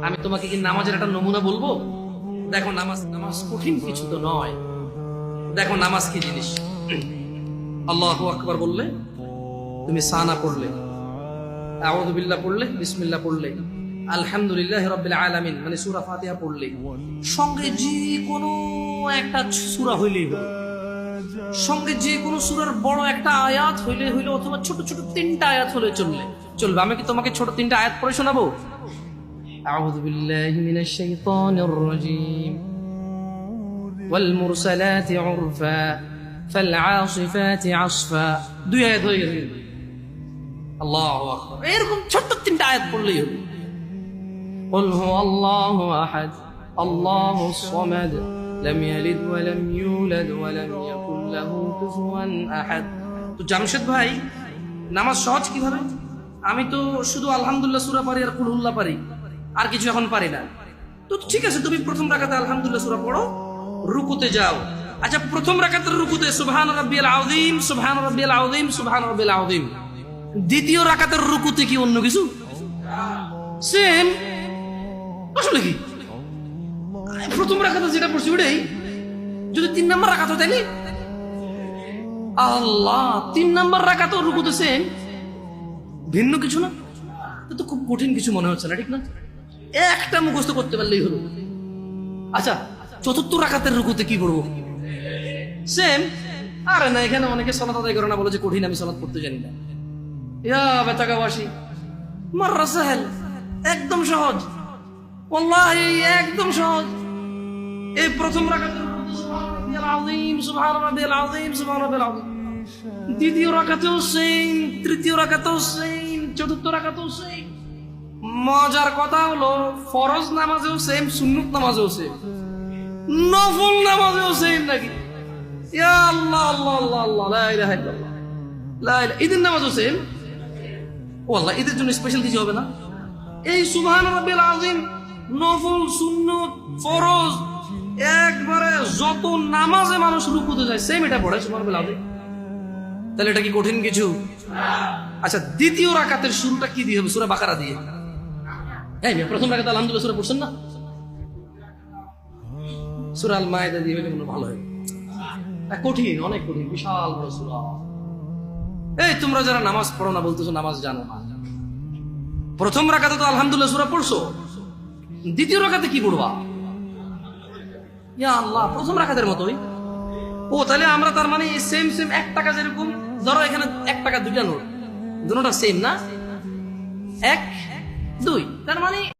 আমি তোমাকে কি নামাজের একটা নমুনা বলবো? দেখো নামাজ কঠিন কিছু তো নয়। দেখো নামাজ কি জিনিস। আল্লাহু আকবার বললে, তুমি সানা পড়লে, আউযু বিল্লাহ পড়লে, বিসমিল্লাহ পড়লে, আলহামদুলিল্লাহি রাব্বিল আলামিন মানে সূরা ফাতিহা পড়লে, সঙ্গে যে কোনো একটা সূরা হইলেই হলো, সঙ্গে যে কোনো সূরার বড় একটা আয়াত হইলে হইলো, অথবা ছোট ছোট তিনটা আয়াত হলে চলবে। আমি কি তোমাকে ছোট তিনটা আয়াত পড়ে শোনাবো? আউযু বিল্লাহি মিনাশ শাইতানির রাজীম ওয়াল মুরসালাতি উরফা ফাল আসিফাতি আসফা। দুই আয়াত হয়ে গেছে। আল্লাহু আকবার। এরকম ছোট তিনটা আয়াত পড়লেই হবে। কুল হুয়াল্লাহু আহাদ আল্লাহুস সামাদ লাম ইয়ালিদ ওয়া লাম ইউলাদ ওয়া লাম ইয়াকুল লাহু কুফুয়ান আহাদ। তো জামশেদ ভাই, নামাজ সহজ কিভাবে? আমি তো শুধু আলহামদুলিল্লাহ সূরা পারি আর কুল হুল্লাহ পারি, আর কিছু এখন পারি না। তো ঠিক আছে, তুমি প্রথম রাকাতে আলহামদুলিল্লাহ সূরা পড়ো, রুকুতে যাও। আচ্ছা, প্রথম রাকাতের রুকুতে সুবহান রাব্বিয়াল আযীম, সুবহান রাব্বিয়াল আযীম, সুবহান রাব্বিয়াল আযীম। দ্বিতীয় রাকাতের রুকুতে কি অন্য কিছু? সেম। আসলে কি প্রথম রাকাতে যেটা পড়ছি ওটাই, যদি 3 নাম্বার রাকাত হয় তাইলে আল্লাহ 3 নাম্বার রাকাতেও রুকুতে সেম, ভিন্ন কিছু না। তো খুব কঠিন কিছু মনে হচ্ছে না, ঠিক না? একটা মুখস্থ করতে পারলেই হলো। আচ্ছা, চতুর্থ রাকাতের রুকুতে কি পড়বো? সেম। আরে না, এখানে অনেকে সালাত আদায় করে না, বলে যে কঠিন, আমি সালাত করতে জানি না। ইয়া বেতাকাবাসী, মাররা সাহেল, একদম সহজ, ওয়াল্লাহি একদম সহজ। এই প্রথম রাকাতের রুকুতে সুবহান রাব্বিয়াল আযীম, সুবহান রাব্বিয়াল আযীম, সুবহান রাব্বিয়াল আযীম। দ্বিতীয় রাকাতেও সেম, তৃতীয় রাকাতেও সেম, চতুর্থ রাকাতেও সেম। মজার কথা হলো, ফরজ নামাজেও সেম, সুন্নত নামাজেও সেম, নফল নামাজেও সেম নাকি? ইয়া আল্লাহ আল্লাহ আল্লাহ আল্লাহ, লা ইলাহা ইল্লাল্লাহ, লা ইলাহা। ঈদের নামাজও সেম। ওয়াল্লাহ, ঈদের জন্য স্পেশাল কিছু হবে না? এই সুবহান রাব্বিল আযীম, নফল, সুন্নত, ফরজ, একবারে যত নামাজে মানুষ রুকুতে যায় সেম এটা পড়ে সুবহান রাব্বিল আযীম। তাহলে এটা কি কঠিন কিছু? আচ্ছা, দ্বিতীয় রাকাতের শুরুটা কি দিয়ে হবে? সূরা বাকারা দিয়ে। এই প্রথম রাকাতে আলহামদুলিল্লাহ সূরা পড়ছেন না? সূরা আল মায়েদা দিয়ে হলে ভালো হয়। কঠিন, অনেক কঠিন, বিশাল বড় সূরা। এই তোমরা যারা নামাজ পড়ো না বলতেছো নামাজ জানো না। প্রথম রাকাতে তো আলহামদুলিল্লাহ সূরা পড়ছো, দ্বিতীয় রাকাতে কি পড়বা? ইয়া আল্লাহ, প্রথম রাকাতের মতোই। ও তাহলে আমরা তার মানে সেম সেম 1 টাকা, যেরকম ধরো এখানে 1 টাকা দুইটা নোট, দুটোটা সেম না, 1 2, তার মানে